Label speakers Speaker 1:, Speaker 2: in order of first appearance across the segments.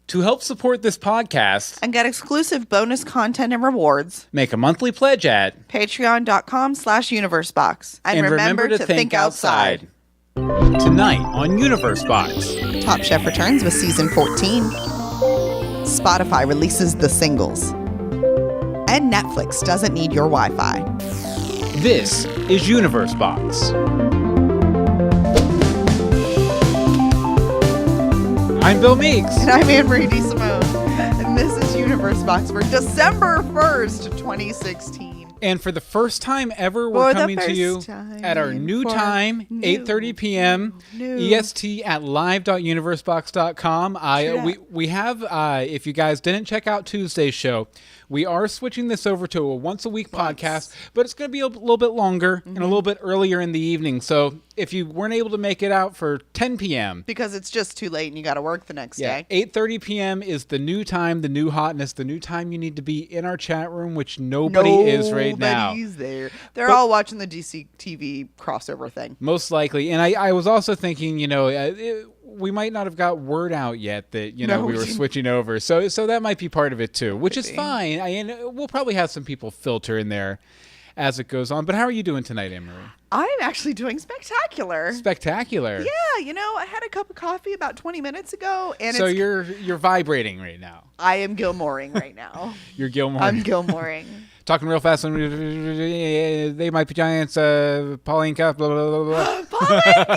Speaker 1: To help support this podcast
Speaker 2: and get exclusive bonus content and rewards,
Speaker 1: make a monthly pledge at
Speaker 2: patreon.com/universebox. And remember to think outside.
Speaker 1: Tonight on Universe Box.
Speaker 2: Top Chef returns with season 14. Spotify releases the singles. And Netflix doesn't need your Wi-Fi.
Speaker 1: This is Universe Box. I'm Bill Meeks.
Speaker 2: And I'm Anne-Marie DeSimone. And this is Universe Box for December 1st, 2016.
Speaker 1: And for the first time ever, we're coming to you at our new time, 8:30 p.m. EST at live.universebox.com. We have, if you guys didn't check out Tuesday's show, we are switching this over to a once-a-week podcast, but it's going to be a little bit longer and a little bit earlier in the evening. So if you weren't able to make it out for 10 p.m.
Speaker 2: because it's just too late and you got to work the next day.
Speaker 1: 8:30 p.m. is the new time, the new hotness, the new time you need to be in our chat room, which nobody is right now.
Speaker 2: Nobody's there. They're all watching the DC TV crossover thing.
Speaker 1: Most likely. And I was also thinking, we might not have got word out yet that, we were switching over. So that might be part of it too, which is fine. And we'll probably have some people filter in there as it goes on. But how are you doing tonight, Anne-Marie?
Speaker 2: I'm actually doing spectacular.
Speaker 1: Spectacular.
Speaker 2: Yeah, I had a cup of coffee about 20 minutes ago. And
Speaker 1: so you're vibrating right now.
Speaker 2: I am Gilmoring right now.
Speaker 1: You're Gilmoring.
Speaker 2: I'm Gilmoring.
Speaker 1: Talking real fast. They might be giants. Paulinka. Blah, blah, blah, blah.
Speaker 2: Paulinka!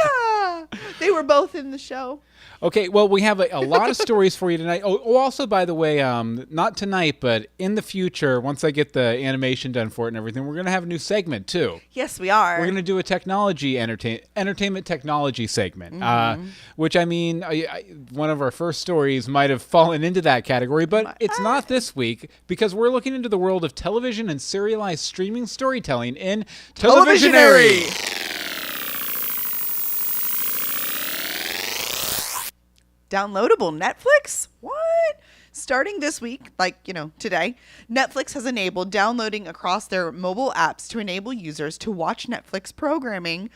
Speaker 2: They were both in the show.
Speaker 1: Okay, well, we have a lot of stories for you tonight. Oh, also, by the way, not tonight, but in the future, once I get the animation done for it and everything, we're going to have a new segment, too.
Speaker 2: Yes, we are.
Speaker 1: We're going to do a entertainment technology segment, which, one of our first stories might have fallen into that category, but it's not this week because we're looking into the world of television and serialized streaming storytelling in Televisionary.
Speaker 2: Downloadable Netflix? What? Starting this week, today, Netflix has enabled downloading across their mobile apps to enable users to watch Netflix programming,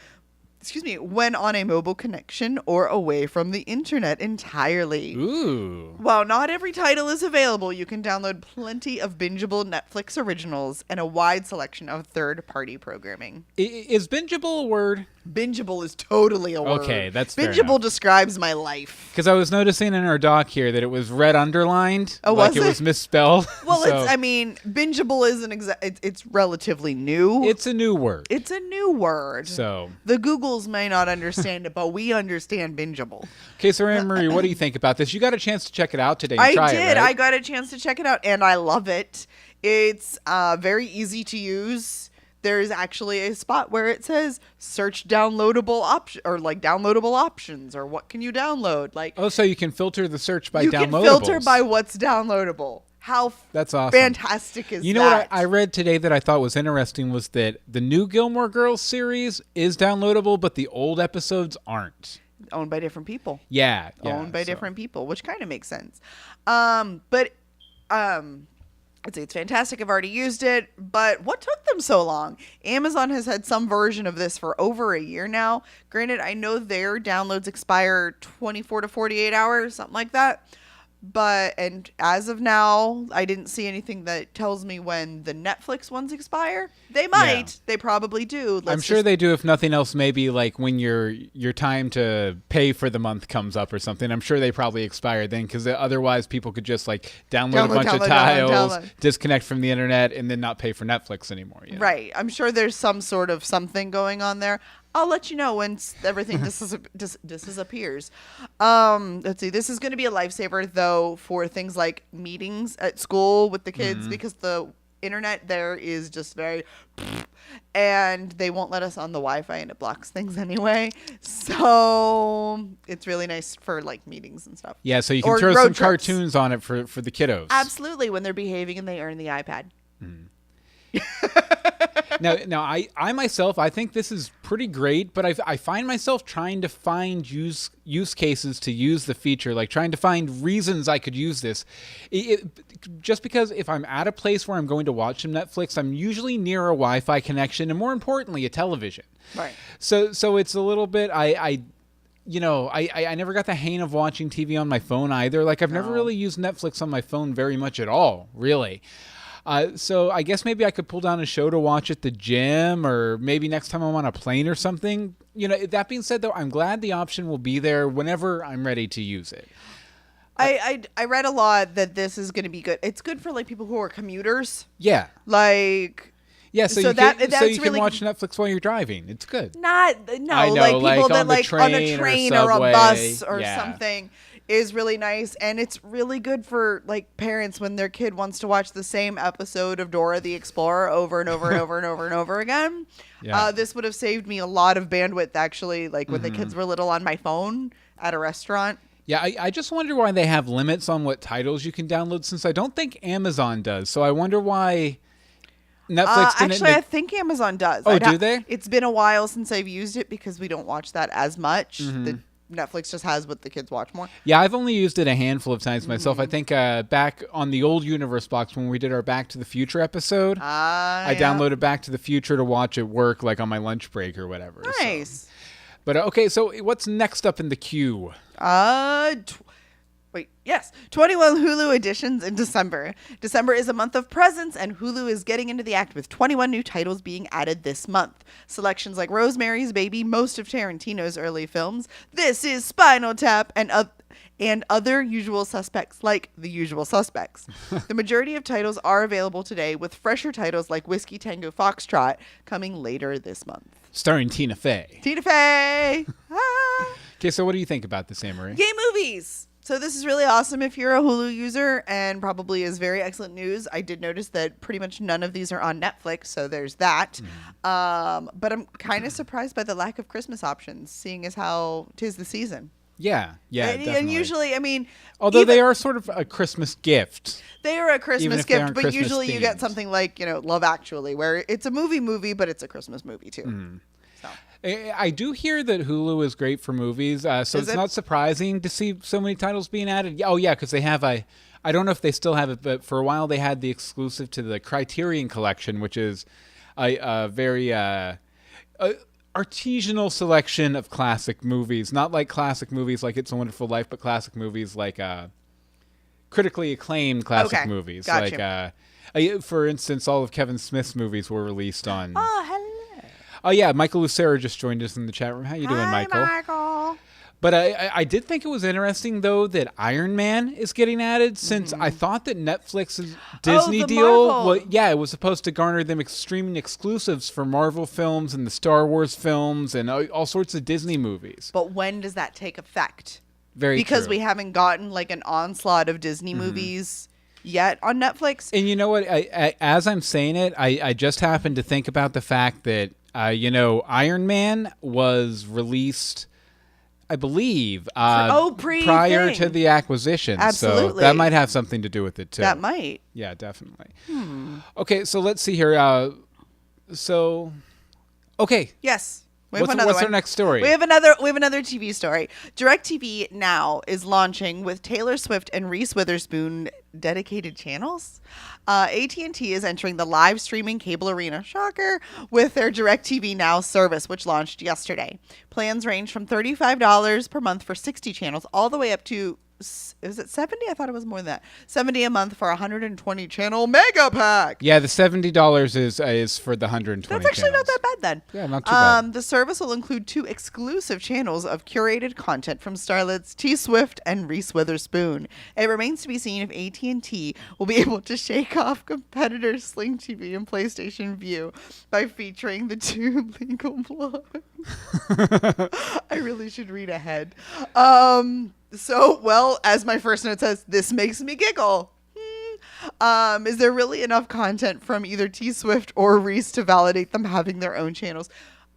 Speaker 2: when on a mobile connection or away from the internet entirely.
Speaker 1: Ooh.
Speaker 2: While not every title is available, you can download plenty of bingeable Netflix originals and a wide selection of third-party programming.
Speaker 1: Is bingeable a word?
Speaker 2: Bingeable is totally a word.
Speaker 1: Okay, that's fair
Speaker 2: bingeable
Speaker 1: enough.
Speaker 2: Describes my life.
Speaker 1: Because I was noticing in our doc here that it was red underlined.
Speaker 2: Oh,
Speaker 1: like
Speaker 2: was
Speaker 1: it was misspelled.
Speaker 2: Well, bingeable isn't it's relatively new.
Speaker 1: It's a new word.
Speaker 2: It's a new word.
Speaker 1: So
Speaker 2: the Googles may not understand it, but we understand bingeable.
Speaker 1: Okay, so Anne-Marie, what do you think about this? You got a chance to check it out today.
Speaker 2: I did.
Speaker 1: Right?
Speaker 2: I got a chance to check it out, and I love it. It's very easy to use. There's actually a spot where it says search downloadable option or downloadable options or what can you download?
Speaker 1: So you can filter the search by downloadables.
Speaker 2: You can filter by what's downloadable.
Speaker 1: That's awesome.
Speaker 2: Fantastic is that?
Speaker 1: You know what I read today that I thought was interesting was that the new Gilmore Girls series is downloadable, but the old episodes aren't.
Speaker 2: Owned by different people.
Speaker 1: Yeah.
Speaker 2: Owned by different people, which kind of makes sense. I'd say it's fantastic. I've already used it, but what took them so long? Amazon has had some version of this for over a year now. Granted, I know their downloads expire 24 to 48 hours, something like that. And as of now, I didn't see anything that tells me when the Netflix ones expire. They might. Yeah. They probably do.
Speaker 1: I'm sure they do. If nothing else, maybe when your time to pay for the month comes up or something. I'm sure they probably expire then because otherwise people could just download a bunch of tiles, disconnect from the internet, and then not pay for Netflix anymore.
Speaker 2: Right. I'm sure there's some sort of something going on there. I'll let you know once everything disappears. Let's see. This is going to be a lifesaver, though, for things like meetings at school with the kids because the internet there is just very... and they won't let us on the Wi-Fi and it blocks things anyway. So it's really nice for meetings and stuff.
Speaker 1: Yeah, so you can throw some cartoons on it for the kiddos.
Speaker 2: Absolutely, when they're behaving and they earn the iPad.
Speaker 1: Now, I myself, I think this is pretty great, but I find myself trying to find use cases to use the feature, trying to find reasons I could use this. Just because if I'm at a place where I'm going to watch some Netflix, I'm usually near a Wi-Fi connection and more importantly, a television.
Speaker 2: Right.
Speaker 1: So it's a little bit, I never got the hang of watching TV on my phone either. Like, I've never really used Netflix on my phone very much at all, really. So I guess maybe I could pull down a show to watch at the gym, or maybe next time I'm on a plane or something. That being said, though, I'm glad the option will be there whenever I'm ready to use it.
Speaker 2: I read a lot that this is going to be good. It's good for like people who are commuters.
Speaker 1: Yeah.
Speaker 2: Like.
Speaker 1: Yeah, so you can watch Netflix while you're driving. It's good.
Speaker 2: Like people that like on a train or a bus or something is really nice, and it's really good for like parents when their kid wants to watch the same episode of Dora the Explorer over and over and over and over and over again. Yeah. This would have saved me a lot of bandwidth actually, like when the kids were little on my phone at a restaurant.
Speaker 1: Yeah, I just wonder why they have limits on what titles you can download, since I don't think Amazon does. So I wonder why Netflix didn't
Speaker 2: actually, I think Amazon does.
Speaker 1: Oh, do they?
Speaker 2: It's been a while since I've used it because we don't watch that as much. The Netflix just has what the kids watch more.
Speaker 1: Yeah, I've only used it a handful of times myself. I think back on the old Universe box when we did our Back to the Future episode, I downloaded Back to the Future to watch at work, like on my lunch break or whatever.
Speaker 2: Nice.
Speaker 1: So. But okay, so what's next up in the queue?
Speaker 2: 21 Hulu editions in December. December is a month of presents, and Hulu is getting into the act with 21 new titles being added this month. Selections like Rosemary's Baby, most of Tarantino's early films, This Is Spinal Tap, and other usual suspects like The Usual Suspects. The majority of titles are available today, with fresher titles like Whiskey Tango Foxtrot coming later this month.
Speaker 1: Starring Tina Fey.
Speaker 2: Tina Fey!
Speaker 1: Okay, so what do you think about this, Anne-Marie?
Speaker 2: Yay, movies! So this is really awesome if you're a Hulu user, and probably is very excellent news. I did notice that pretty much none of these are on Netflix, so there's that. But I'm kind of surprised by the lack of Christmas options, seeing as how 'tis the season.
Speaker 1: Yeah, definitely.
Speaker 2: And usually, I mean...
Speaker 1: Although they are sort of a Christmas gift.
Speaker 2: They are a Christmas gift, but usually you get something like, Love Actually, where it's a movie, but it's a Christmas movie, too. So.
Speaker 1: I do hear that Hulu is great for movies, so it's not surprising to see so many titles being added. Oh, yeah, because they have I don't know if they still have it, but for a while they had the exclusive to the Criterion Collection, which is a very artisanal selection of classic movies. Not like classic movies like It's a Wonderful Life, but classic movies like critically acclaimed classic movies.
Speaker 2: Gotcha.
Speaker 1: Like, for instance, all of Kevin Smith's movies were released on...
Speaker 2: Oh, hello.
Speaker 1: Oh, yeah, Michael Lucero just joined us in the chat room. How you doing, Michael?
Speaker 2: Hi, Michael.
Speaker 1: But I did think it was interesting, though, that Iron Man is getting added, since I thought that Netflix's Disney deal, it was supposed to garner them streaming exclusives for Marvel films and the Star Wars films and all sorts of Disney movies.
Speaker 2: But when does that take effect?
Speaker 1: Because
Speaker 2: we haven't gotten like an onslaught of Disney movies yet on Netflix.
Speaker 1: And you know what? As I'm saying it, I just happened to think about the fact that Iron Man was released, I believe, prior to the acquisition.
Speaker 2: Absolutely.
Speaker 1: So that might have something to do with it, too.
Speaker 2: That might.
Speaker 1: Yeah, definitely. Okay, so let's see here. Okay.
Speaker 2: Yes.
Speaker 1: What's our next story?
Speaker 2: We have another TV story. DirecTV Now is launching with Taylor Swift and Reese Witherspoon dedicated channels. AT&T is entering the live streaming cable arena, shocker, with their DirecTV Now service, which launched yesterday. Plans range from $35 per month for 60 channels all the way up to, is it 70? I thought it was more than that. 70 a month for a 120 channel mega pack.
Speaker 1: Yeah, the $70 is for the 120
Speaker 2: That's actually
Speaker 1: channels.
Speaker 2: not that bad then.
Speaker 1: Yeah, not too bad.
Speaker 2: The service will include 2 exclusive channels of curated content from starlets T Swift and Reese Witherspoon. It remains to be seen if AT&T will be able to shake off competitors Sling TV and PlayStation View by featuring the 2 legal blogs. I really should read ahead. So, well, as my first note says, this makes me giggle. Is there really enough content from either T Swift or Reese to validate them having their own channels?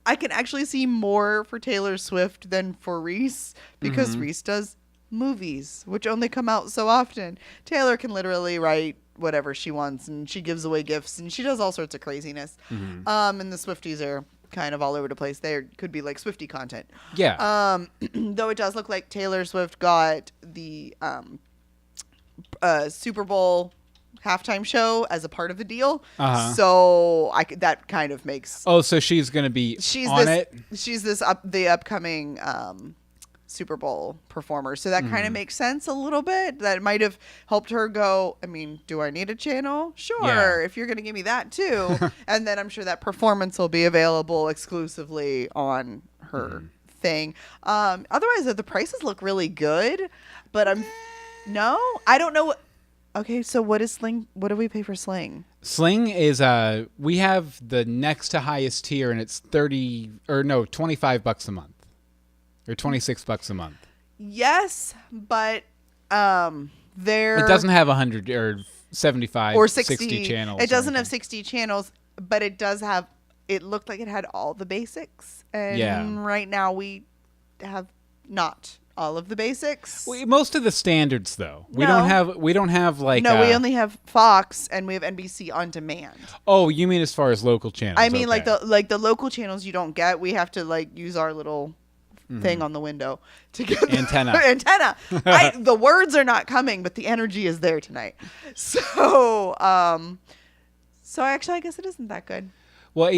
Speaker 2: I can actually see more for Taylor Swift than for Reese, because Reese does movies, which only come out so often. Taylor can literally write whatever she wants, and she gives away gifts, and she does all sorts of craziness. And the Swifties are kind of all over the place. There could be like Swiftie content.
Speaker 1: Yeah.
Speaker 2: Though it does look like Taylor Swift got the Super Bowl halftime show as a part of the deal. So that kind of makes.
Speaker 1: Oh, so she's going to be on it?
Speaker 2: She's the upcoming Super Bowl performer. So that kind of makes sense a little bit. That might have helped her go, I mean, do I need a channel? Sure, if you're going to give me that too. And then I'm sure that performance will be available exclusively on her thing. Otherwise, the prices look really good, but I don't know. Okay, so what is Sling? What do we pay for Sling?
Speaker 1: Sling is we have the next to highest tier, and it's $25 a month. Or $26 a month.
Speaker 2: Yes, but there
Speaker 1: it doesn't have 100 or 75
Speaker 2: or
Speaker 1: 60 channels.
Speaker 2: It doesn't have 60 channels, but it does have. It looked like it had all the basics, and right now we have not all of the basics.
Speaker 1: Most of the standards, though. We don't have like.
Speaker 2: No, we only have Fox and we have NBC on demand.
Speaker 1: Oh, you mean as far as local channels?
Speaker 2: I mean, like the local channels you don't get. We have to like use our little thing on the window to get
Speaker 1: antenna.
Speaker 2: The words are not coming, but the energy is there tonight. So, actually, I guess it isn't that good.
Speaker 1: Well,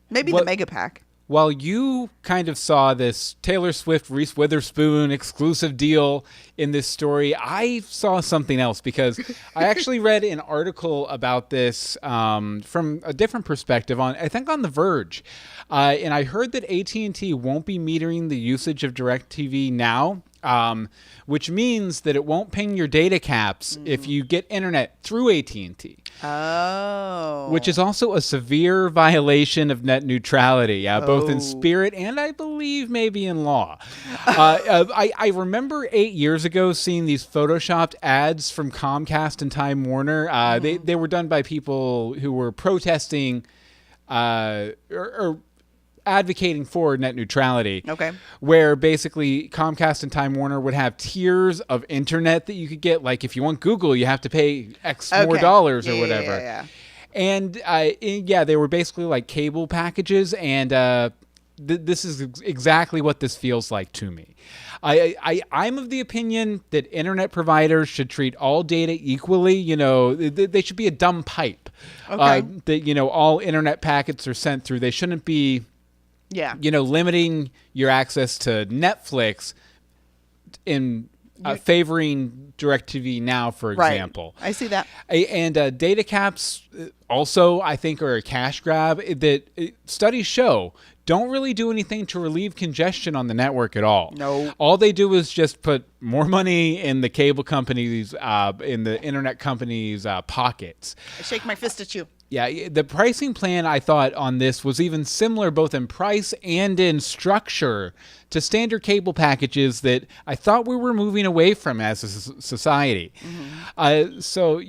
Speaker 2: maybe the mega pack.
Speaker 1: While you kind of saw this Taylor Swift, Reese Witherspoon exclusive deal in this story, I saw something else because I actually read an article about this from a different perspective I think on The Verge. And I heard that AT&T won't be metering the usage of DirecTV now, which means that it won't ping your data caps if you get internet through AT&T.
Speaker 2: Oh.
Speaker 1: Which is also a severe violation of net neutrality, both in spirit and I believe maybe in law. I remember 8 years ago seeing these photoshopped ads from Comcast and Time Warner. They were done by people who were protesting or advocating for net neutrality.
Speaker 2: Okay.
Speaker 1: Where basically Comcast and Time Warner would have tiers of internet that you could get. Like if you want Google, you have to pay X more dollars or whatever.
Speaker 2: Yeah.
Speaker 1: And they were basically like cable packages. And this is exactly what this feels like to me. I'm of the opinion that internet providers should treat all data equally. You know, they should be a dumb pipe.
Speaker 2: Okay.
Speaker 1: That, all internet packets are sent through. They shouldn't be limiting your access to Netflix in favoring DirecTV Now, for example.
Speaker 2: I see that.
Speaker 1: And data caps also, I think, are a cash grab that studies show don't really do anything to relieve congestion on the network at all.
Speaker 2: No.
Speaker 1: All they do is just put more money in the cable companies, in the internet companies' pockets.
Speaker 2: I shake my fist at you.
Speaker 1: Yeah, the pricing plan I thought on this was even similar both in price and in structure to standard cable packages that I thought we were moving away from as a society. So,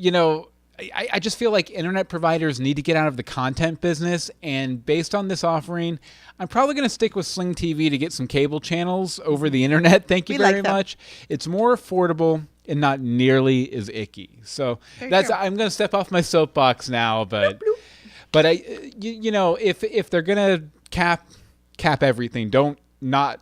Speaker 1: I just feel like internet providers need to get out of the content business. And based on this offering, I'm probably going to stick with Sling TV to get some cable channels over the internet. Thank you very much. It's more affordable and not nearly as icky. So I'm going to step off my soapbox now, but if they're going to cap everything, don't not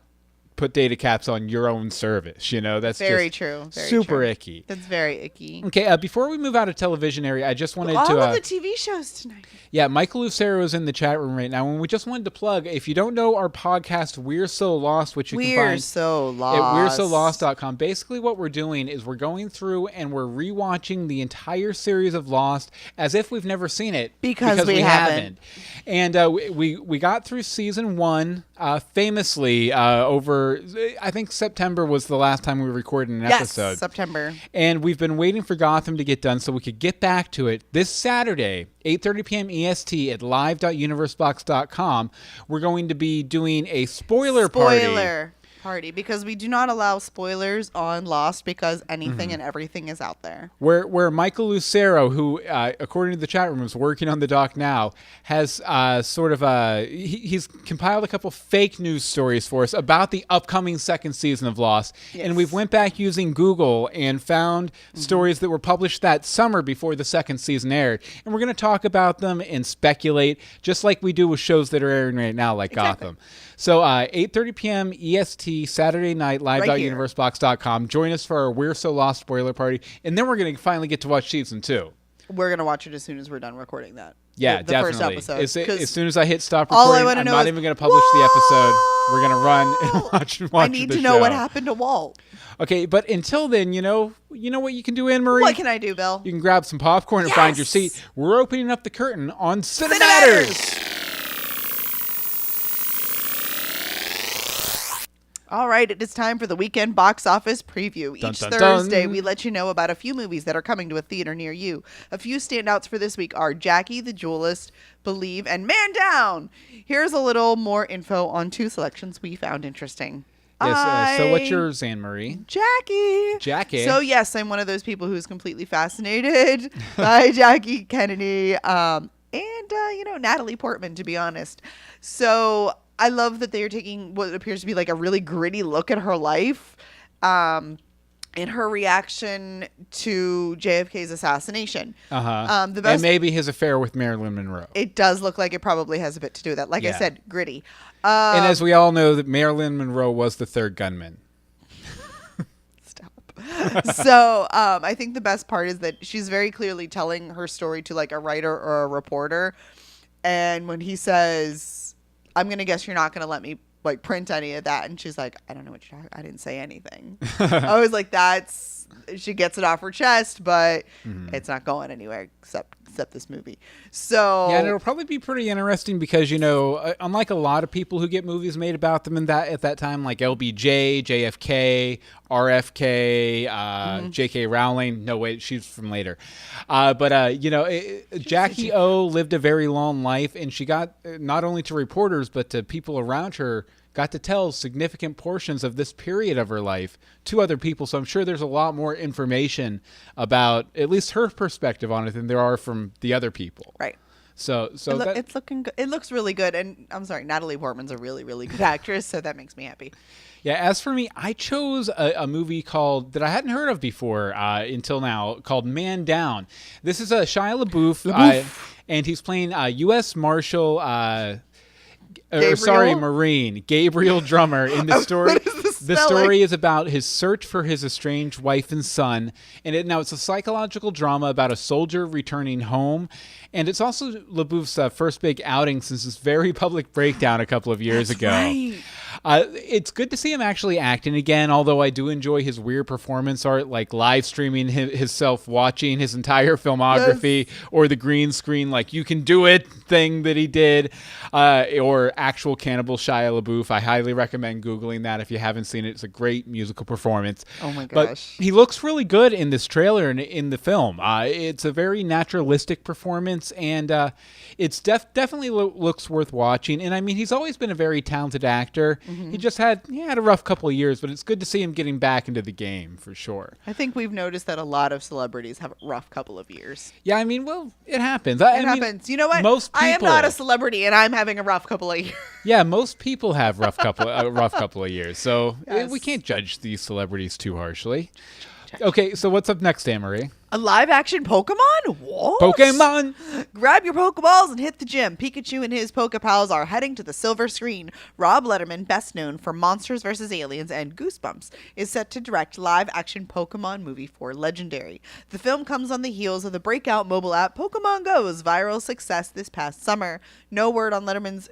Speaker 1: put data caps on your own service. That's
Speaker 2: very
Speaker 1: just
Speaker 2: true. Very
Speaker 1: super
Speaker 2: true.
Speaker 1: icky.
Speaker 2: That's very icky.
Speaker 1: Okay, before we move out of television area, I just wanted to...
Speaker 2: All of the TV shows tonight.
Speaker 1: Yeah, Michael Lucero is in the chat room right now, and we just wanted to plug, if you don't know our podcast, We're So Lost, which you can find at we'resolost.com. Basically what we're doing is we're going through and we're rewatching the entire series of Lost as if we've never seen it.
Speaker 2: Because we haven't.
Speaker 1: And we got through season 1 famously over, I think September was the last time we recorded an episode.
Speaker 2: Yes, September.
Speaker 1: And we've been waiting for Gotham to get done so we could get back to it. This Saturday, 8:30 p.m. EST at live.universebox.com, we're going to be doing a spoiler party
Speaker 2: because we do not allow spoilers on Lost because anything and everything is out there.
Speaker 1: Where Michael Lucero, who according to the chat room is working on the doc now, has he's compiled a couple fake news stories for us about the upcoming second season of Lost. Yes. And we've went back using Google and found stories that were published that summer before the second season aired. And we're going to talk about them and speculate just like we do with shows that are airing right now like Gotham. So 8:30 p.m. EST, Saturday night, live.universebox.com. Join us for our We're So Lost spoiler party. And then we're going to finally get to watch season 2.
Speaker 2: We're going to watch it as soon as we're done recording that.
Speaker 1: Yeah,
Speaker 2: the
Speaker 1: definitely.
Speaker 2: first episode.
Speaker 1: As soon as I hit stop
Speaker 2: all I
Speaker 1: recording,
Speaker 2: wanna
Speaker 1: I'm
Speaker 2: know
Speaker 1: not
Speaker 2: is,
Speaker 1: even going to publish the episode. We're going to run and watch
Speaker 2: I need
Speaker 1: the
Speaker 2: to know
Speaker 1: show.
Speaker 2: what happened to Walt.
Speaker 1: Okay, but until then, you know what you can do, Anne Marie?
Speaker 2: What can I do, Bill?
Speaker 1: You can grab some popcorn and find your seat. We're opening up the curtain on Cinematters.
Speaker 2: All right, it is time for the weekend box office preview. Each Thursday, we let you know about a few movies that are coming to a theater near you. A few standouts for this week are Jackie, The Duelist, Believe, and Man Down. Here's a little more info on 2 selections we found interesting.
Speaker 1: Yes, so what's yours, Anne Marie?
Speaker 2: Jackie. So, yes, I'm one of those people who's completely fascinated by Jackie Kennedy and Natalie Portman, to be honest. So I love that they are taking what appears to be like a really gritty look at her life and her reaction to JFK's assassination.
Speaker 1: And maybe his affair with Marilyn Monroe.
Speaker 2: It does look like it probably has a bit to do with that. Like I said, gritty.
Speaker 1: And as we all know, that Marilyn Monroe was the third gunman.
Speaker 2: Stop. So I think the best part is that she's very clearly telling her story to like a writer or a reporter. And when he says, I'm going to guess you're not going to let me like print any of that. And she's like, I don't know what you're talking about. I didn't say anything. I was like, she gets it off her chest, but it's not going anywhere except this movie. So
Speaker 1: yeah, and it'll probably be pretty interesting because, unlike a lot of people who get movies made about them at that time, like LBJ, JFK, RFK, J.K. Rowling. No, wait, she's from later. Jackie O lived a very long life, and she got not only to reporters, but to people around her, got to tell significant portions of this period of her life to other people. So I'm sure there's a lot more information about at least her perspective on it than there are from the other people.
Speaker 2: Right.
Speaker 1: So
Speaker 2: it's looking good. It looks really good. And I'm sorry, Natalie Portman's a really, really good actress. So that makes me happy.
Speaker 1: Yeah. As for me, I chose a movie that I hadn't heard of before until now, called Man Down. This is a Shia LaBeouf. And he's playing U.S. Marshal Marine Gabriel Drummer in the story. The story is about his search for his estranged wife and son, and it's a psychological drama about a soldier returning home, and it's also LaBeouf's first big outing since his very public breakdown a couple of years ago.
Speaker 2: Right.
Speaker 1: It's good to see him actually acting again, although I do enjoy his weird performance art, like live streaming himself watching his entire filmography, or the green screen, like you can do it thing that he did, or actual Cannibal Shia LaBeouf. I highly recommend Googling that if you haven't seen it. It's a great musical performance.
Speaker 2: Oh my gosh.
Speaker 1: But he looks really good in this trailer and in the film. It's a very naturalistic performance, and it's definitely looks worth watching. And I mean, he's always been a very talented actor. He just had a rough couple of years, but it's good to see him getting back into the game for sure.
Speaker 2: I think we've noticed that a lot of celebrities have a rough couple of years.
Speaker 1: Yeah, I mean, well, it happens.
Speaker 2: It happens. You know what? I am not a celebrity, and I'm having a rough couple of years.
Speaker 1: Yeah, most people have rough couple of years, so we can't judge these celebrities too harshly. Okay, so what's up next, Anne-Marie?
Speaker 2: A live-action Pokemon? What?
Speaker 1: Pokemon!
Speaker 2: Grab your Pokeballs and hit the gym. Pikachu and his Pokepals are heading to the silver screen. Rob Letterman, best known for Monsters vs. Aliens and Goosebumps, is set to direct live-action Pokemon movie for Legendary. The film comes on the heels of the breakout mobile app Pokemon Go's viral success this past summer. No word on Letterman's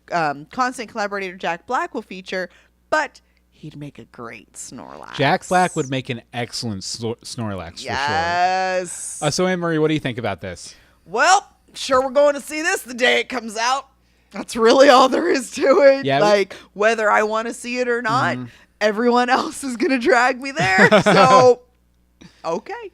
Speaker 2: constant collaborator Jack Black will feature, but he'd make a great Snorlax.
Speaker 1: Jack Black would make an excellent Snorlax, for
Speaker 2: yes.
Speaker 1: sure. So, Anne-Marie, what do you think about this?
Speaker 2: Well, sure, we're going to see this the day it comes out. That's really all there is to it. Yeah, whether I want to see it or not, everyone else is going to drag me there. So, okay.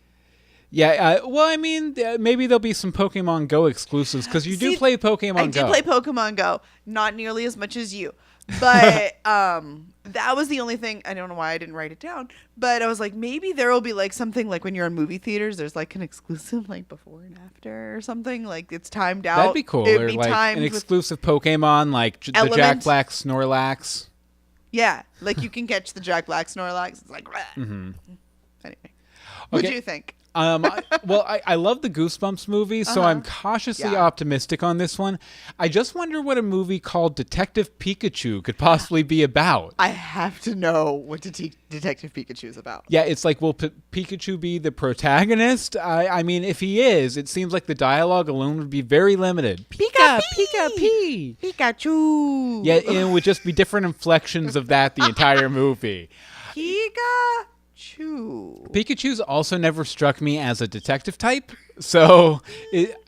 Speaker 1: Yeah, well, I mean, maybe there'll be some Pokemon Go exclusives, because you do play Pokemon Go.
Speaker 2: I do play Pokemon Go. Not nearly as much as you. But that was the only thing. I don't know why I didn't write it down. But I was like, maybe there will be like something like when you're in movie theaters, there's like an exclusive like before and after or something. Like it's timed out.
Speaker 1: That'd be cool.
Speaker 2: It'd
Speaker 1: or
Speaker 2: be
Speaker 1: like
Speaker 2: timed
Speaker 1: an exclusive Pokemon like the Jack Black Snorlax.
Speaker 2: Yeah, like you can catch the Jack Black Snorlax. It's like, anyway. What do you think?
Speaker 1: I love the Goosebumps movies, so I'm cautiously optimistic on this one. I just wonder what a movie called Detective Pikachu could possibly be about.
Speaker 2: I have to know what Detective Pikachu is about.
Speaker 1: Yeah, it's like, will Pikachu be the protagonist? I mean, if he is, it seems like the dialogue alone would be very limited. Pika, Pika, Pee.
Speaker 2: Pikachu.
Speaker 1: Yeah, and it would just be different inflections of that the entire movie.
Speaker 2: Pikachu.
Speaker 1: Pikachu's also never struck me as a detective type, so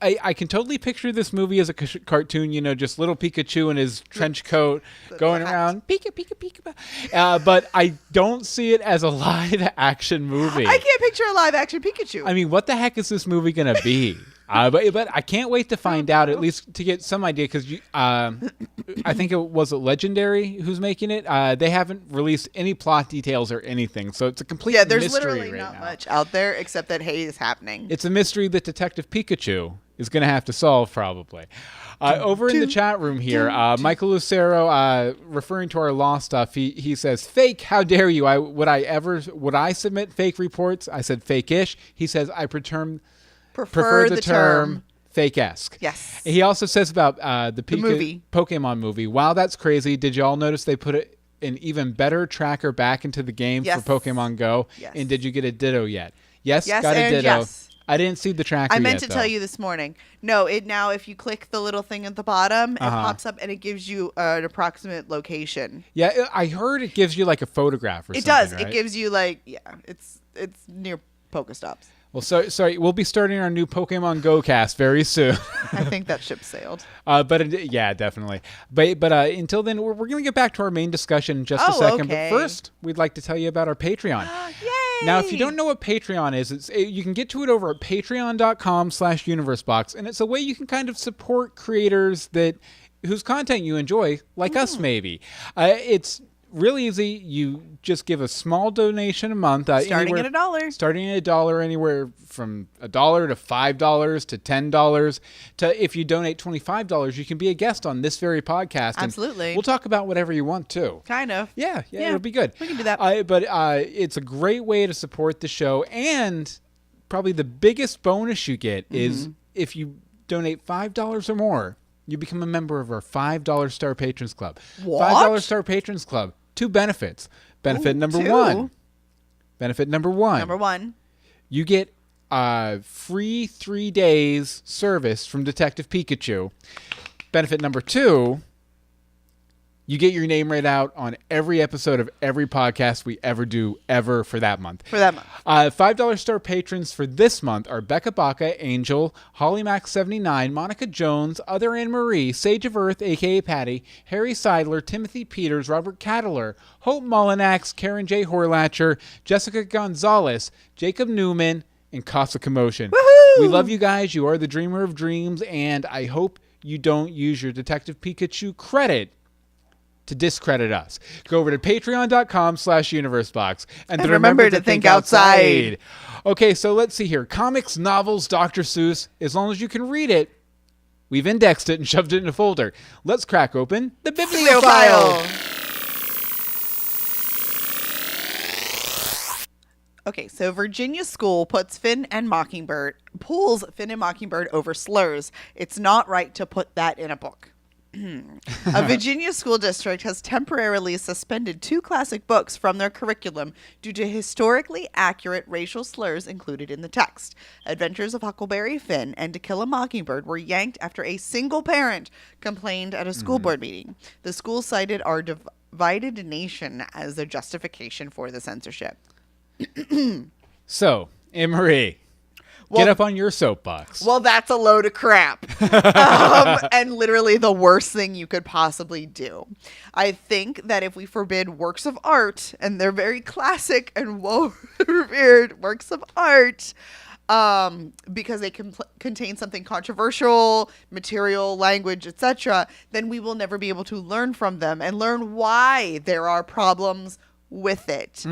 Speaker 1: I can totally picture this movie as a cartoon, just little Pikachu in his trench coat going around, Pika, Pika, Pika. But I don't see it as a live-action movie.
Speaker 2: I can't picture a live-action Pikachu.
Speaker 1: I mean, what the heck is this movie going to be? But I can't wait to find out, at least to get some idea, because I think it was Legendary who's making it. They haven't released any plot details or anything, so it's a complete mystery.
Speaker 2: Yeah, there's literally not much out there except that, hey, it's happening.
Speaker 1: It's a mystery that Detective Pikachu is going to have to solve, probably. Over in the chat room here, Michael Lucero, referring to our law stuff, he says, "Fake, how dare you? Would I submit fake reports?" I said fake-ish. He says, "I prefer the term fake-esque."
Speaker 2: Yes.
Speaker 1: He also says about the
Speaker 2: movie.
Speaker 1: Pokemon movie. Wow, that's crazy. Did y'all notice they put an even better tracker back into the game for Pokemon Go?
Speaker 2: Yes.
Speaker 1: And did you get a Ditto yet? Yes, got a
Speaker 2: and
Speaker 1: Ditto.
Speaker 2: Yes.
Speaker 1: I didn't see the tracker yet,
Speaker 2: I meant to tell you this morning. No, now if you click the little thing at the bottom, it pops up and it gives you an approximate location.
Speaker 1: Yeah, I heard it gives you like a photograph or something.
Speaker 2: It does.
Speaker 1: Right?
Speaker 2: It gives you it's near Pokestops.
Speaker 1: Well, sorry, we'll be starting our new Pokemon Go cast very soon.
Speaker 2: I think that ship sailed.
Speaker 1: Yeah, definitely. But until then, we're going to get back to our main discussion in just a second.
Speaker 2: Okay.
Speaker 1: But first, we'd like to tell you about our Patreon.
Speaker 2: Yay!
Speaker 1: Now, if you don't know what Patreon is, you can get to it over at patreon.com/universebox, and it's a way you can kind of support creators whose content you enjoy, like us maybe. It's really easy. You just give a small donation a month.
Speaker 2: Starting at $1.
Speaker 1: Starting at $1, anywhere from $1 to $5 to $10. If you donate $25, you can be a guest on this very podcast.
Speaker 2: Absolutely.
Speaker 1: We'll talk about whatever you want too.
Speaker 2: Kind of.
Speaker 1: Yeah, it'll be good.
Speaker 2: We can do that.
Speaker 1: But it's a great way to support the show, and probably the biggest bonus you get is if you donate $5 or more, you become a member of our $5 Star Patrons Club.
Speaker 2: What?
Speaker 1: $5 Star Patrons Club. 2 benefits. Benefit number 1. Benefit number 1.
Speaker 2: Number 1.
Speaker 1: You get free 3 days service from Detective Pikachu. Benefit number 2. You get your name read out on every episode of every podcast we ever do for that month. $5 star patrons for this month are Becca Baca, Angel, Holly Max 79, Monica Jones, Other Anne Marie, Sage of Earth, a.k.a. Patty, Harry Seidler, Timothy Peters, Robert Cattler, Hope Mullinax, Karen J. Horlatcher, Jessica Gonzalez, Jacob Newman, and Casa Commotion.
Speaker 2: Woohoo!
Speaker 1: We love you guys. You are the dreamer of dreams, and I hope you don't use your Detective Pikachu credit to discredit us. Go over to patreon.com/universebox and then remember to think outside. Okay, so let's see here. Comics, novels, Dr. Seuss, as long as you can read it, we've indexed it and shoved it in a folder. Let's crack open the bibliophile.
Speaker 2: Okay, so Virginia school pulls Finn and Mockingbird over slurs. It's not right to put that in a book. A Virginia school district has temporarily suspended 2 classic books from their curriculum due to historically accurate racial slurs included in the text. Adventures of Huckleberry Finn and To Kill a Mockingbird were yanked after a single parent complained at a school board meeting. The school cited our divided nation as their justification for the censorship.
Speaker 1: So, Anne-Marie, get up on your soapbox.
Speaker 2: Well, that's a load of crap. And literally the worst thing you could possibly do. I think that if we forbid works of art, and they're very classic and well-revered works of art, because they contain something controversial, material, language, etc., then we will never be able to learn from them and learn why there are problems with it.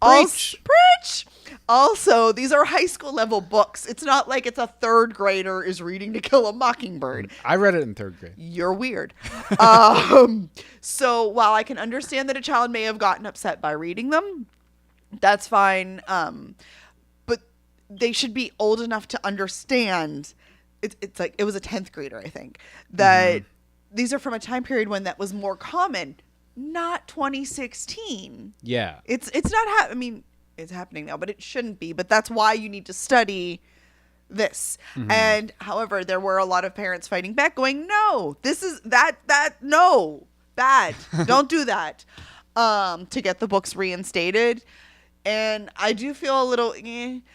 Speaker 2: Preach. Also, these are high school level books. It's not like it's a 3rd grader is reading To Kill a Mockingbird.
Speaker 1: I read it in 3rd grade.
Speaker 2: You're weird. So while I can understand that a child may have gotten upset by reading them, that's fine. But they should be old enough to understand. It's like, it was a 10th grader, I think, that these are from a time period when that was more common, not 2016.
Speaker 1: Yeah.
Speaker 2: It's not, I mean, it's happening now, but it shouldn't be. But that's why you need to study this. And however, there were a lot of parents fighting back going, no, this is no, bad. Don't do that. To get the books reinstated. And I do feel a little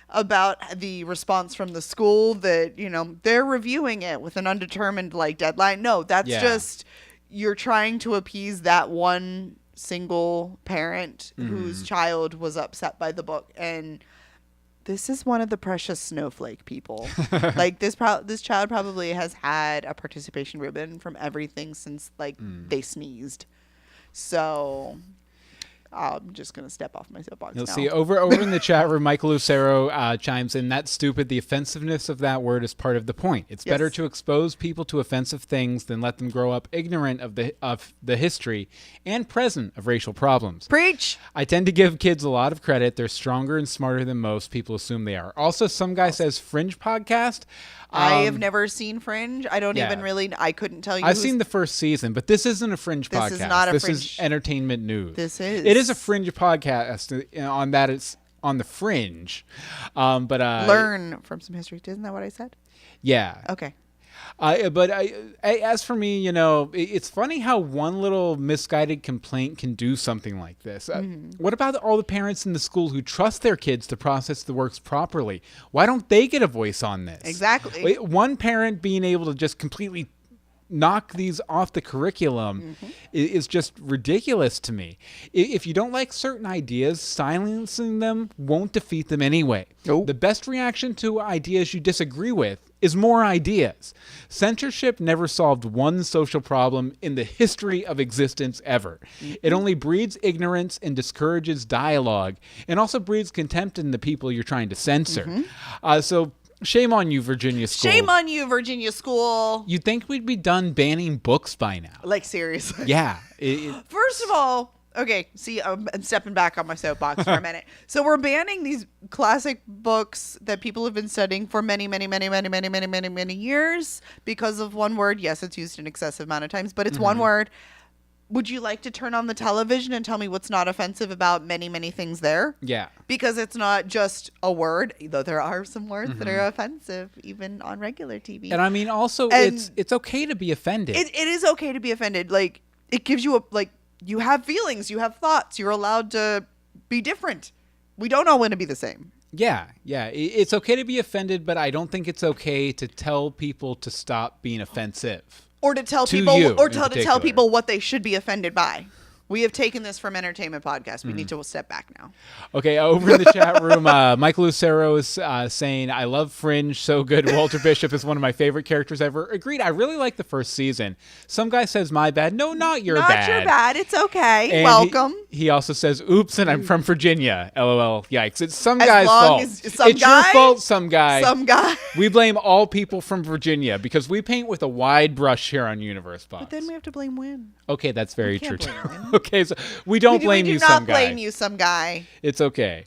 Speaker 2: about the response from the school that, they're reviewing it with an undetermined deadline. No, that's just, you're trying to appease that one single parent whose child was upset by the book. And this is one of the precious snowflake people. This child probably has had a participation ribbon from everything since they sneezed. So I'm just going to step off my soapbox
Speaker 1: You'll
Speaker 2: now.
Speaker 1: see over in the chat room, Michael Lucero chimes in, that's stupid. The offensiveness of that word is part of the point. It's better to expose people to offensive things than let them grow up ignorant of the history and present of racial problems.
Speaker 2: Preach!
Speaker 1: I tend to give kids a lot of credit. They're stronger and smarter than most people assume they are. Also, some guy says Fringe podcast.
Speaker 2: I have never seen Fringe. I don't even really, I couldn't tell you.
Speaker 1: I've seen the first season, but this isn't a Fringe podcast.
Speaker 2: This is not a
Speaker 1: Fringe. This is entertainment news.
Speaker 2: This is.
Speaker 1: It is a Fringe podcast. On that, it's on the fringe. But
Speaker 2: learn from some history. Isn't that what I said?
Speaker 1: Yeah.
Speaker 2: Okay.
Speaker 1: As for me, it's funny how one little misguided complaint can do something like this. What about all the parents in the school who trust their kids to process the works properly? Why don't they get a voice on this?
Speaker 2: Exactly.
Speaker 1: One parent being able to just completely knock these off the curriculum is just ridiculous to me. If you don't like certain ideas, silencing them won't defeat them anyway.
Speaker 2: Nope.
Speaker 1: The best reaction to ideas you disagree with is more ideas. Censorship never solved one social problem in the history of existence ever. It only breeds ignorance and discourages dialogue, and also breeds contempt in the people you're trying to censor. So shame on you, Virginia School.
Speaker 2: Shame on you, Virginia School.
Speaker 1: You'd think we'd be done banning books by now.
Speaker 2: Seriously.
Speaker 1: Yeah.
Speaker 2: First of all, okay, see, I'm stepping back on my soapbox for a minute. So we're banning these classic books that people have been studying for many, many, many, many, many, many, many, many years because of one word. Yes, it's used an excessive amount of times, but it's one word. Would you like to turn on the television and tell me what's not offensive about many, many things there?
Speaker 1: Yeah.
Speaker 2: Because it's not just a word, though there are some words that are offensive, even on regular TV.
Speaker 1: And I mean, also, it's okay to be offended.
Speaker 2: It is okay to be offended. It gives you you have feelings, you have thoughts, you're allowed to be different. We don't all want to be the same.
Speaker 1: Yeah. It's okay to be offended, but I don't think it's okay to tell people to stop being offensive.
Speaker 2: Or to tell people what they should be offended by. We have taken this from Entertainment Podcast. We need to step back now.
Speaker 1: Okay, over in the chat room, Michael Lucero is saying, I love Fringe, so good. Walter Bishop is one of my favorite characters ever. Agreed, I really like the first season. Some guy says, my bad. No, not your bad.
Speaker 2: Not your bad. It's okay.
Speaker 1: And
Speaker 2: welcome.
Speaker 1: He also says, oops, and I'm from Virginia. LOL. Yikes. It's some
Speaker 2: as
Speaker 1: guy's fault.
Speaker 2: It's
Speaker 1: your fault, some guy.
Speaker 2: Some guy.
Speaker 1: We blame all people from Virginia because we paint with a wide brush here on Universe Box.
Speaker 2: But then we have to blame Win.
Speaker 1: Okay, that's very true.
Speaker 2: Okay,
Speaker 1: so we don't blame you, some guy.
Speaker 2: We do not blame you, some guy.
Speaker 1: It's okay.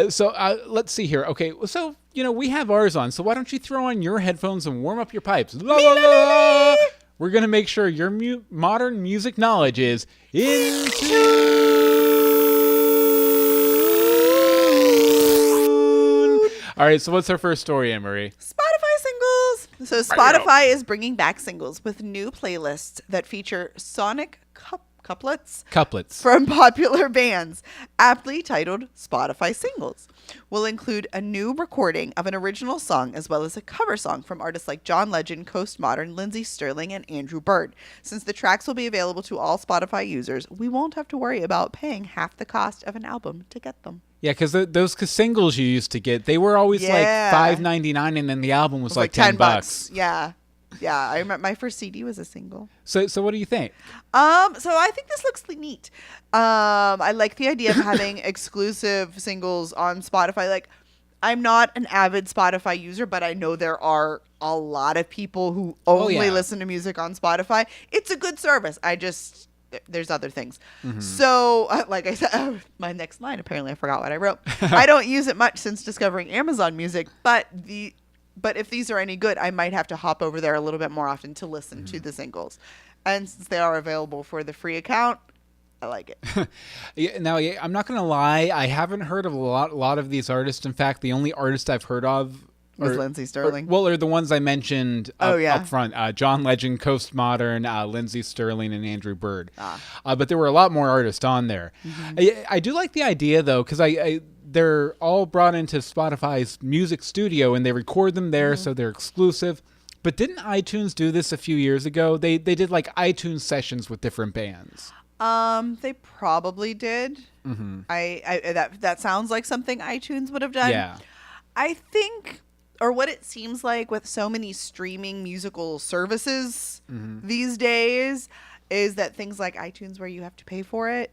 Speaker 1: So let's see here. Okay, so, we have ours on. So why don't you throw on your headphones and warm up your pipes? La, la, la. We're going to make sure your modern music knowledge is in tune. All right, so what's our first story, Anne-Marie?
Speaker 2: Spotify singles. So Spotify is bringing back singles with new playlists that feature sonic couplets from popular bands, aptly titled Spotify Singles. Will include a new recording of an original song as well as a cover song from artists like John Legend, Coast Modern, Lindsey Sterling, and Andrew Bird. Since the tracks will be available to all Spotify users, we won't have to worry about paying half the cost of an album to get them.
Speaker 1: Yeah, because those singles you used to get, they were always like $5.99, and then the album was like $10.
Speaker 2: Yeah, I remember my first CD was a single.
Speaker 1: So what do you think?
Speaker 2: So I think this looks neat. I like the idea of having exclusive singles on Spotify. I'm not an avid Spotify user, but I know there are a lot of people who only listen to music on Spotify. It's a good service. I there's other things. So, like I said, my next line, apparently I forgot what I wrote. I don't use it much since discovering Amazon Music, but if these are any good, I might have to hop over there a little bit more often to listen to the singles. And since they are available for the free account, I like it.
Speaker 1: Now, I'm not going to lie. I haven't heard of a lot of these artists. In fact, the only artist I've heard of
Speaker 2: Was Lindsey Sterling.
Speaker 1: Or the ones I mentioned up front. John Legend, Coast Modern, Lindsey Sterling, and Andrew Bird. But there were a lot more artists on there. I do like the idea, though, because they're all brought into Spotify's music studio, and they record them there, so they're exclusive. But didn't iTunes do this a few years ago? They did like iTunes sessions with different bands.
Speaker 2: They probably did. That sounds like something iTunes would have done.
Speaker 1: Yeah.
Speaker 2: I think, or what it seems like with so many streaming musical services these days, is that things like iTunes, where you have to pay for it,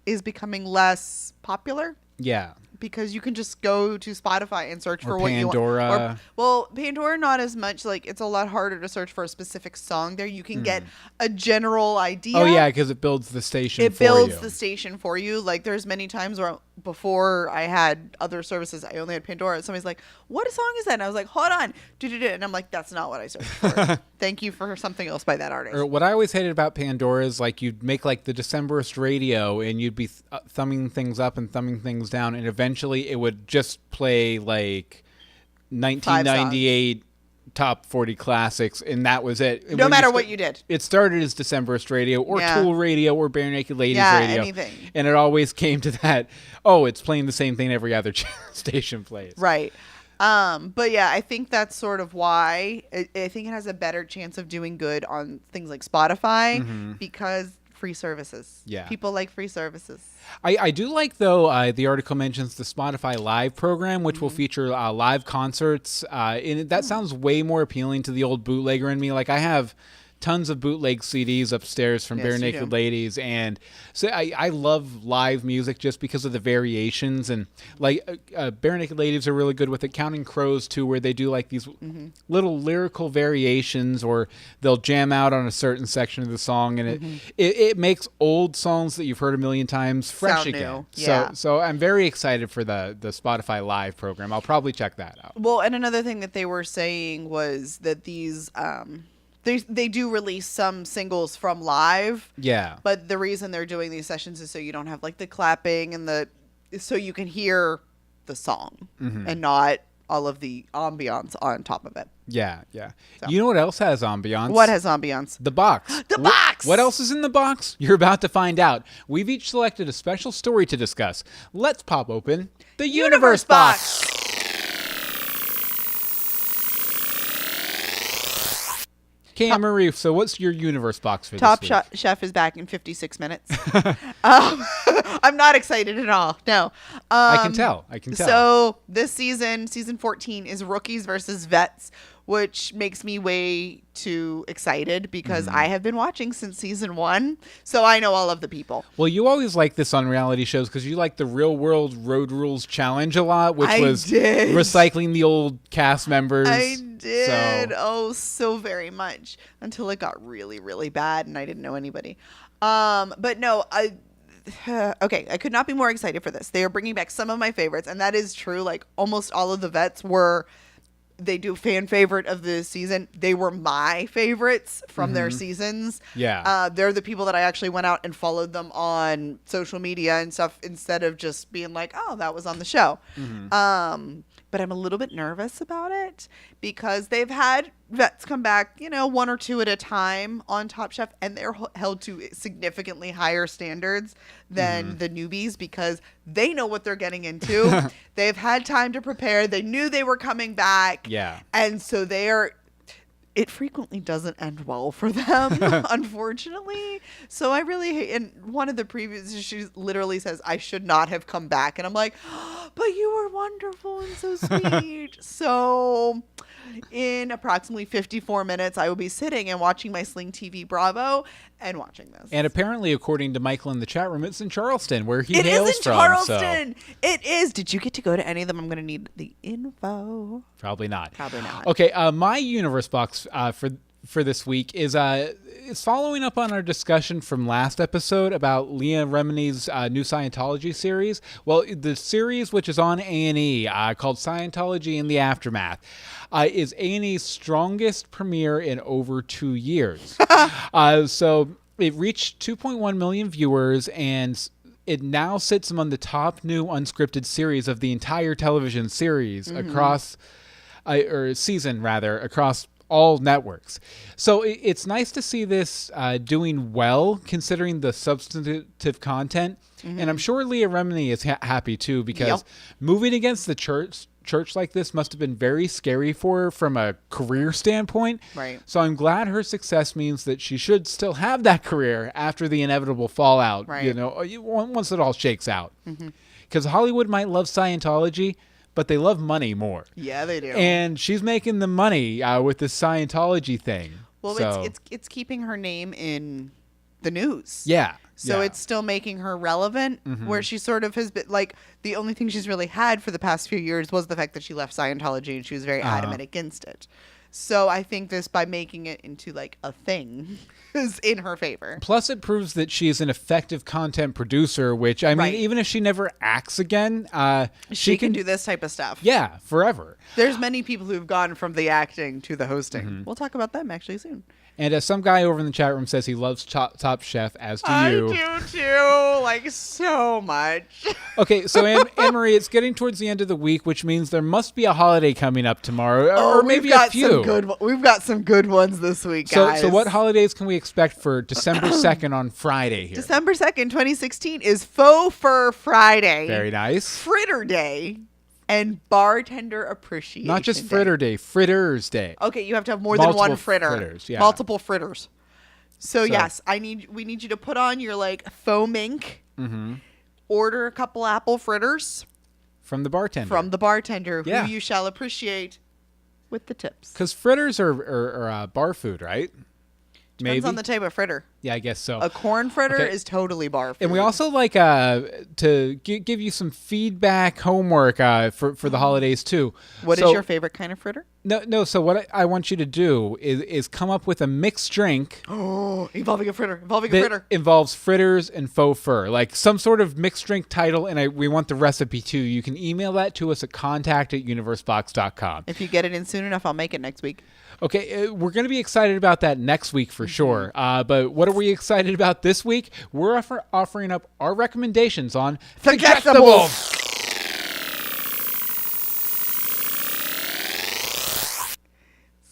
Speaker 2: is becoming less popular.
Speaker 1: Yeah.
Speaker 2: Because you can just go to Spotify and search for what
Speaker 1: Pandora.
Speaker 2: you want. Well, Pandora, not as much. Like, it's a lot harder to search for a specific song there. You can get a general idea.
Speaker 1: Oh, yeah, because it builds the station for you.
Speaker 2: It builds the station for you. Like, there's many times where before I had other services, I only had Pandora. Somebody's like, what song is that? And I was like, hold on. And I'm like, that's not what I searched for. Thank you for something else by that artist.
Speaker 1: Or what I always hated about Pandora is, like, you'd make, like, the Decemberist radio, and you'd be thumbing things up and thumbing things down, and eventually it would just play, like, 1998 top 40 classics, and that was it.
Speaker 2: No matter what you did.
Speaker 1: It started as Decemberist radio, or Tool radio, or Bare Naked Ladies radio.
Speaker 2: Anything.
Speaker 1: And it always came to that, it's playing the same thing every other station plays.
Speaker 2: Right. But yeah, I think that's sort of why I think it has a better chance of doing good on things like Spotify because free services.
Speaker 1: Yeah.
Speaker 2: People like free services.
Speaker 1: I do like, though, the article mentions the Spotify Live program, which will feature live concerts. And that sounds way more appealing to the old bootlegger in me. Like, I have tons of bootleg CDs upstairs from Bare Naked Ladies, and so I love live music just because of the variations, and like Bare Naked Ladies are really good with it. Counting Crows too, where they do like these little lyrical variations, or they'll jam out on a certain section of the song, and it makes old songs that you've heard a million times fresh
Speaker 2: Sound
Speaker 1: again.
Speaker 2: new. Yeah.
Speaker 1: So I'm very excited for the Spotify Live program. I'll probably check that out.
Speaker 2: Well, and another thing that they were saying was that these they do release some singles from live. Yeah. But the reason they're doing these sessions is so you don't have like the clapping and so you can hear the song and not all of the ambiance on top of it.
Speaker 1: Yeah, yeah. So. You know what else has ambiance?
Speaker 2: What has ambiance?
Speaker 1: The box.
Speaker 2: The box!
Speaker 1: What else is in the box? You're about to find out. We've each selected a special story to discuss. Let's pop open the Universe Box. Cam Marie, so what's your Universe Box for
Speaker 2: Top
Speaker 1: this week?
Speaker 2: Chef is back in 56 minutes. I'm not excited at all. No.
Speaker 1: I can tell.
Speaker 2: So this season 14, is Rookies versus Vets, which makes me way too excited because I have been watching since season 1, so I know all of the people.
Speaker 1: Well, you always like this on reality shows because you like the Real World Road Rules Challenge a lot, which was recycling the old cast members.
Speaker 2: I did. So very much until it got really, really bad and I didn't know anybody. But no, okay, I could not be more excited for this. They are bringing back some of my favorites, and that is true. Like almost all of the vets they do fan favorite of the season. They were my favorites from their seasons.
Speaker 1: Yeah.
Speaker 2: They're the people that I actually went out and followed them on social media and stuff instead of just being like, oh, that was on the show. But I'm a little bit nervous about it because they've had vets come back, 1 or 2 at a time on Top Chef, and they're held to significantly higher standards than the newbies because they know what they're getting into. They've had time to prepare. They knew they were coming back.
Speaker 1: Yeah.
Speaker 2: And so it frequently doesn't end well for them, unfortunately. So I really hate, and one of the previews, she literally says, I should not have come back. And I'm like, but you were wonderful and so sweet. So in approximately 54 minutes, I will be sitting and watching my Sling TV Bravo and watching this.
Speaker 1: And apparently, according to Michael in the chat room, it's in Charleston, where he hails from.
Speaker 2: It is in Charleston. So. It is. Did you get to go to any of them? I'm going to need the info.
Speaker 1: Probably not.
Speaker 2: Probably not.
Speaker 1: Okay, my Universe Box for this week is it's following up on our discussion from last episode about Leah Remini's new Scientology series. Well, the series, which is on A&E, called Scientology in the Aftermath, is A&E's strongest premiere in over 2 years. So it reached 2.1 million viewers, and it now sits among the top new unscripted series of the entire television series across, or season rather, across all networks. So it's nice to see this doing well, considering the substantive content. And I'm sure Leah Remini is happy too, because moving against the church like this must have been very scary for her from a career standpoint.
Speaker 2: Right.
Speaker 1: So I'm glad her success means that she should still have that career after the inevitable fallout,
Speaker 2: right.
Speaker 1: you know, once it all shakes out. Because Hollywood might love Scientology, but they love money more.
Speaker 2: Yeah, they do.
Speaker 1: And she's making the money with this Scientology thing.
Speaker 2: Well,
Speaker 1: so.
Speaker 2: it's keeping her name in the news.
Speaker 1: Yeah.
Speaker 2: So it's still making her relevant, where she sort of has been, like, the only thing she's really had for the past few years was the fact that she left Scientology, and she was very adamant against it. So I think this, by making it into, like, a thing, is in her favor.
Speaker 1: Plus, it proves that she is an effective content producer, which, I mean, even if she never acts again,
Speaker 2: she can do this type of stuff.
Speaker 1: Yeah, forever.
Speaker 2: There's many people who've gone from the acting to the hosting. We'll talk about them, actually, soon.
Speaker 1: And some guy over in the chat room says he loves Top Chef, as do you.
Speaker 2: I do too, like, so much.
Speaker 1: Okay, so Anne-Marie, it's getting towards the end of the week, which means there must be a holiday coming up tomorrow, or maybe a few.
Speaker 2: We've got some good ones this week, guys.
Speaker 1: So what holidays can we expect for December 2nd on Friday here?
Speaker 2: December 2nd, 2016 is Faux Fur Friday.
Speaker 1: Very nice.
Speaker 2: Fritter Day. And Bartender Appreciation
Speaker 1: Not just
Speaker 2: Day.
Speaker 1: Fritter Day, Fritters Day.
Speaker 2: Okay, you have to have more than one fritter.
Speaker 1: Fritters, yeah.
Speaker 2: Multiple fritters. So yes, we need you to put on your, like, faux mink. Order a couple apple fritters
Speaker 1: from the bartender.
Speaker 2: Who you shall appreciate with the tips.
Speaker 1: Because fritters are bar food, right?
Speaker 2: Depends on the type of fritter.
Speaker 1: Yeah, I guess so.
Speaker 2: A corn fritter is totally bar food.
Speaker 1: And we also like to give you some feedback homework for the holidays too.
Speaker 2: What is your favorite kind of fritter?
Speaker 1: No. So what I want you to do is come up with a mixed drink.
Speaker 2: Oh, involving a fritter.
Speaker 1: Involves fritters and faux fur, like some sort of mixed drink title. And we want the recipe too. You can email that to us at contact@universebox.com.
Speaker 2: If you get it in soon enough, I'll make it next week.
Speaker 1: Okay, we're going to be excited about that next week for sure. But what are we excited about this week? We're offering up our recommendations on Suggestibles.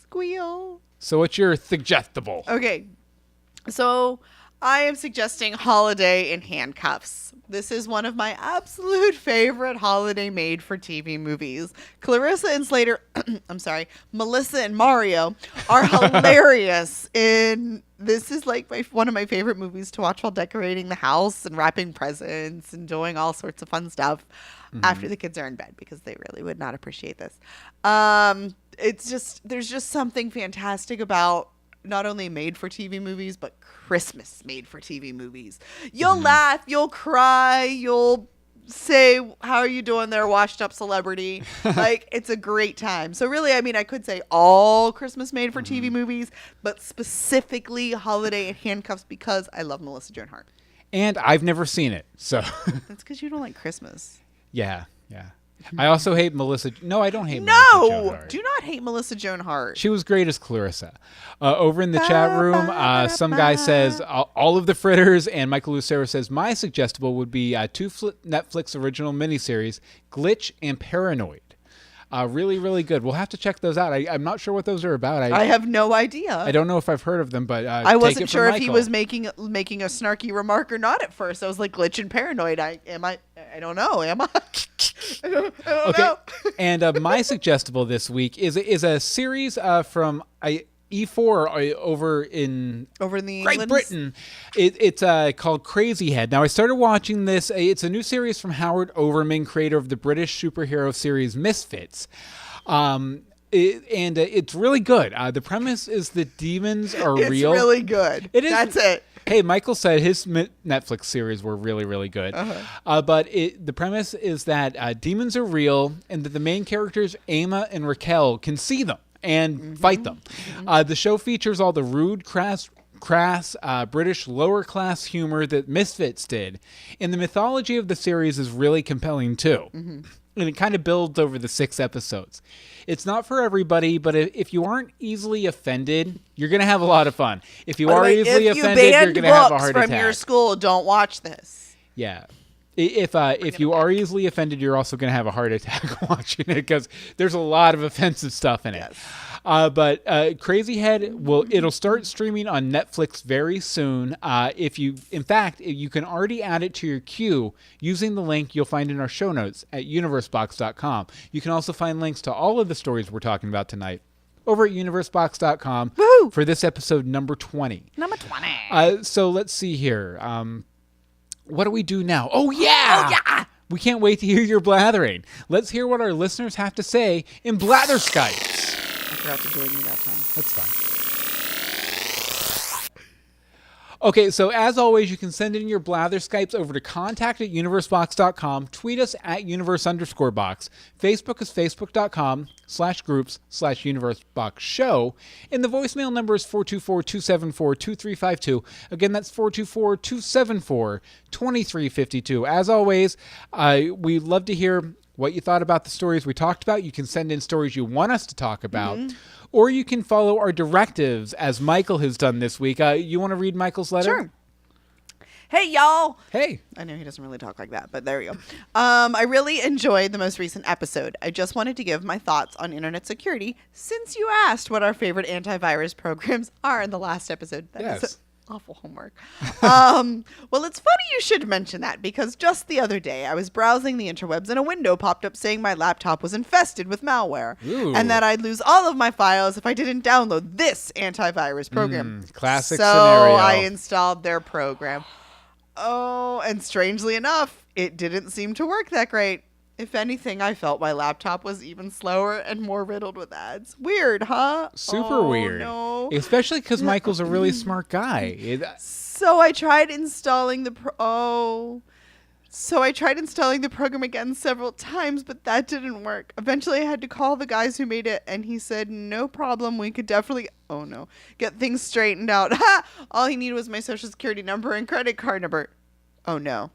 Speaker 2: Squeal.
Speaker 1: So what's your suggestible?
Speaker 2: Okay, so I am suggesting Holiday in Handcuffs. This is one of my absolute favorite holiday made-for-TV movies. Clarissa and Slater, Melissa and Mario are hilarious. This is like one of my favorite movies to watch while decorating the house and wrapping presents and doing all sorts of fun stuff after the kids are in bed, because they really would not appreciate this. There's just something fantastic about not only made-for-TV movies, but Christmas made-for-TV movies. You'll laugh, you'll cry, you'll say, how are you doing there, washed-up celebrity? Like, it's a great time. So really, I mean, I could say all Christmas made-for-TV movies, but specifically Holiday in Handcuffs, because I love Melissa Joan Hart.
Speaker 1: And I've never seen it, so.
Speaker 2: That's because you don't like Christmas.
Speaker 1: Yeah. I also hate Melissa. No, I don't hate Melissa Joan Hart.
Speaker 2: No, do not hate Melissa Joan Hart.
Speaker 1: She was great as Clarissa. Over in the chat room, some guy says all of the fritters, and Michael Lucero says my suggestible would be two Netflix original miniseries, Glitch and Paranoid. Really, really good. We'll have to check those out. I'm not sure what those are about. I
Speaker 2: have no idea.
Speaker 1: I don't know if I've heard of them, but
Speaker 2: I wasn't sure if he was making a snarky remark or not at first. I was like, Glitch and Paranoid. I don't know. Am I? I don't know.
Speaker 1: And my suggestible this week is a series from E4 over in
Speaker 2: the
Speaker 1: Great Britain. It's called Crazy Head. Now, I started watching this. It's a new series from Howard Overman, creator of the British superhero series Misfits. It's really good. The premise is that demons are real.
Speaker 2: It's really good.
Speaker 1: It is.
Speaker 2: That's it.
Speaker 1: Hey, Michael said his Netflix series were really, really good. But the premise is that demons are real and that the main characters, Emma and Raquel, can see them. and fight them. The show features all the rude, crass British lower-class humor that Misfits did. And the mythology of the series is really compelling, too. And it kind of builds over the 6 episodes. It's not for everybody, but if you aren't easily offended, you're going to have a lot of fun. If you are easily offended, you're going to have a heart attack.
Speaker 2: From your school, don't watch this.
Speaker 1: Yeah. If you are easily offended, you're also going to have a heart attack watching it because there's a lot of offensive stuff in it. Yes. But Crazy Head it'll start streaming on Netflix very soon. In fact, you can already add it to your queue using the link you'll find in our show notes at universebox.com. You can also find links to all of the stories we're talking about tonight over at universebox.com for this episode number 20.
Speaker 2: Number 20.
Speaker 1: So let's see here. What do we do now? Oh, yeah! We can't wait to hear your blathering. Let's hear what our listeners have to say in Blatherskites.
Speaker 2: I forgot to join you that time.
Speaker 1: That's fine. Okay, so as always, you can send in your Blatherskipes over to contact@universebox.com, tweet us at universe_box, Facebook is facebook.com/groups/universeboxshow, and the voicemail number is 424-274-2352. Again, that's 424-274-2352. As always, we love to hear what you thought about the stories we talked about. You can send in stories you want us to talk about. Or you can follow our directives, as Michael has done this week. You want to read Michael's letter?
Speaker 2: Sure. Hey, y'all.
Speaker 1: Hey.
Speaker 2: I know he doesn't really talk like that, but there you go. I really enjoyed the most recent episode. I just wanted to give my thoughts on internet security since you asked what our favorite antivirus programs are in the last episode. That is awful homework. Well, it's funny you should mention that because just the other day I was browsing the interwebs and a window popped up saying my laptop was infested with malware and that I'd lose all of my files if I didn't download this antivirus program.
Speaker 1: Classic
Speaker 2: So
Speaker 1: scenario.
Speaker 2: I installed their program. Oh, and strangely enough, it didn't seem to work that great. If anything, I felt my laptop was even slower and more riddled with ads. Weird, huh?
Speaker 1: Super weird.
Speaker 2: No.
Speaker 1: Especially because Michael's a really smart guy.
Speaker 2: So I tried installing the program again several times, but that didn't work. Eventually, I had to call the guys who made it, and he said, no problem. We could definitely, get things straightened out. All he needed was my social security number and credit card number. Oh, no.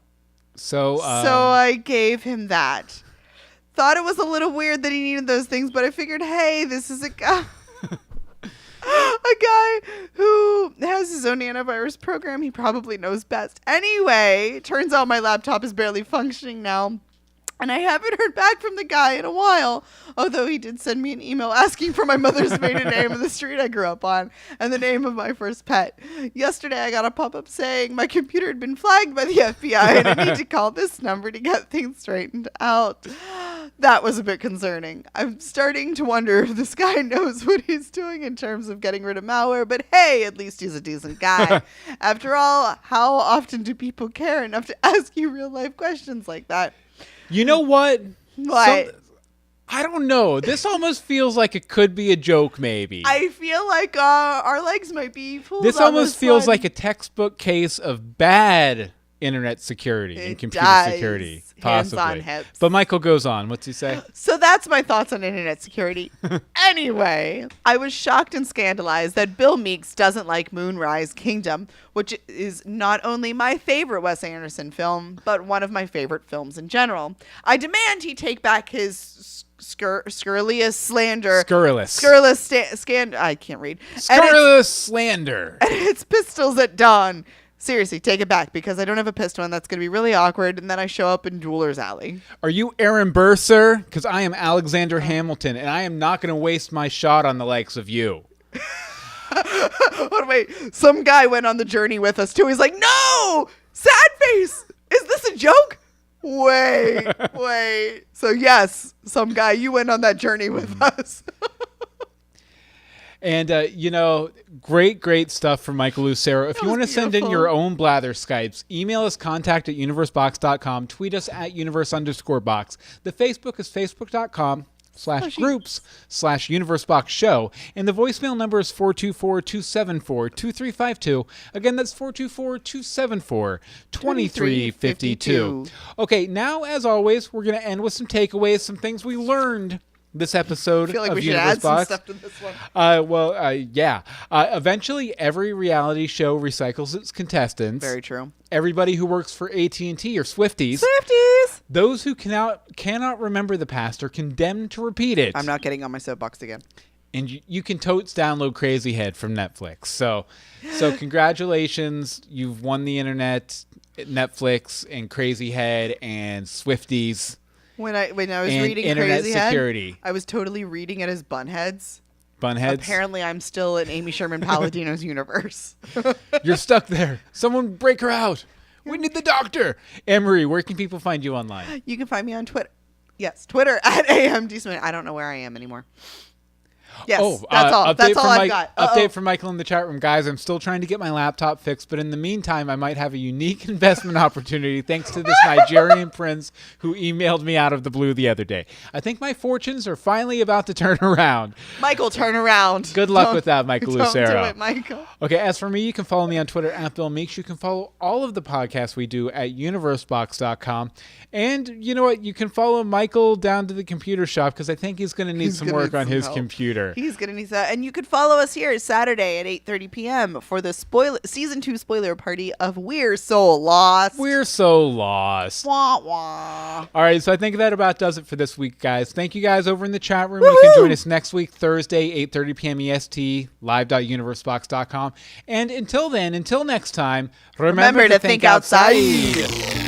Speaker 2: So I gave him that. Thought it was a little weird that he needed those things, but I figured, hey, this is a guy who has his own antivirus program. He probably knows best. Anyway, turns out my laptop is barely functioning now. And I haven't heard back from the guy in a while, although he did send me an email asking for my mother's maiden name of the street I grew up on and the name of my first pet. Yesterday, I got a pop-up saying my computer had been flagged by the FBI and I need to call this number to get things straightened out. That was a bit concerning. I'm starting to wonder if this guy knows what he's doing in terms of getting rid of malware, but hey, at least he's a decent guy. After all, how often do people care enough to ask you real-life questions like that?
Speaker 1: You know what?
Speaker 2: What?
Speaker 1: I don't know. This almost feels like it could be a joke, maybe.
Speaker 2: I feel like our legs might be pulled.
Speaker 1: This almost feels like a textbook case of bad internet security and computer security, possibly.
Speaker 2: Hands on hips.
Speaker 1: But Michael goes on. What's he say?
Speaker 2: So that's my thoughts on internet security. Anyway, I was shocked and scandalized that Bill Meeks doesn't like Moonrise Kingdom, which is not only my favorite Wes Anderson film, but one of my favorite films in general. I demand he take back his scurrilous slander. I can't read.
Speaker 1: Scurrilous slander.
Speaker 2: And it's Pistols at Dawn. Seriously, take it back because I don't have a pistol and that's going to be really awkward. And then I show up in Jeweler's Alley.
Speaker 1: Are you Aaron Burr, sir? Because I am Alexander Hamilton and I am not going to waste my shot on the likes of you.
Speaker 2: Wait, some guy went on the journey with us too. He's like, no, sad face. Is this a joke? Wait. So yes, some guy, you went on that journey with us.
Speaker 1: And, great stuff from Michael Lucero. If you want to send in your own Blatherskipes, email us contact@universebox.com, tweet us at universe_box. The Facebook is facebook.com/groups/universeboxshow. And the voicemail number is 424-274-2352. Again, that's 424-274-2352. Okay, now, as always, we're going to end with some takeaways, some things we learned this episode
Speaker 2: I feel like
Speaker 1: of
Speaker 2: we should
Speaker 1: Universe
Speaker 2: add some
Speaker 1: Box.
Speaker 2: stuff to this one.
Speaker 1: Yeah. Eventually, every reality show recycles its contestants.
Speaker 2: Very true.
Speaker 1: Everybody who works for AT&T or Swifties. Those who cannot remember the past are condemned to repeat it.
Speaker 2: I'm not getting on my soapbox again.
Speaker 1: And you can totes download Crazy Head from Netflix. So congratulations. You've won the internet, Netflix, and Crazy Head, and Swifties.
Speaker 2: When I was
Speaker 1: and
Speaker 2: reading
Speaker 1: internet
Speaker 2: Crazy
Speaker 1: security.
Speaker 2: Head, I was totally reading it as Bunheads.
Speaker 1: Bunheads?
Speaker 2: Apparently, I'm still in Amy Sherman Palladino's universe.
Speaker 1: You're stuck there. Someone break her out. We need the doctor. Anne-Marie, where can people find you online?
Speaker 2: You can find me on Twitter. Yes, Twitter at DeSimone. I don't know where I am anymore. Yes, that's all. That's all I've got.
Speaker 1: Update from Michael in the chat room. Guys, I'm still trying to get my laptop fixed, but in the meantime, I might have a unique investment opportunity thanks to this Nigerian prince who emailed me out of the blue the other day. I think my fortunes are finally about to turn around.
Speaker 2: Michael, turn around.
Speaker 1: Good luck with that, Michael Lucero.
Speaker 2: Don't do it, Michael.
Speaker 1: Okay, as for me, you can follow me on Twitter at Bill Meeks. You can follow all of the podcasts we do at universebox.com. And you know what? You can follow Michael down to the computer shop because I think he's going to need some work on his computer.
Speaker 2: He's going to need that. And you could follow us here Saturday at 8:30 p.m. for the season 2 spoiler party of We're So Lost.
Speaker 1: We're So Lost.
Speaker 2: Wah, wah.
Speaker 1: All right, so I think that about does it for this week, guys. Thank you guys over in the chat room. You can join us next week, Thursday, 8:30 p.m. EST, live.universebox.com. And until then, until next time, remember to think outside.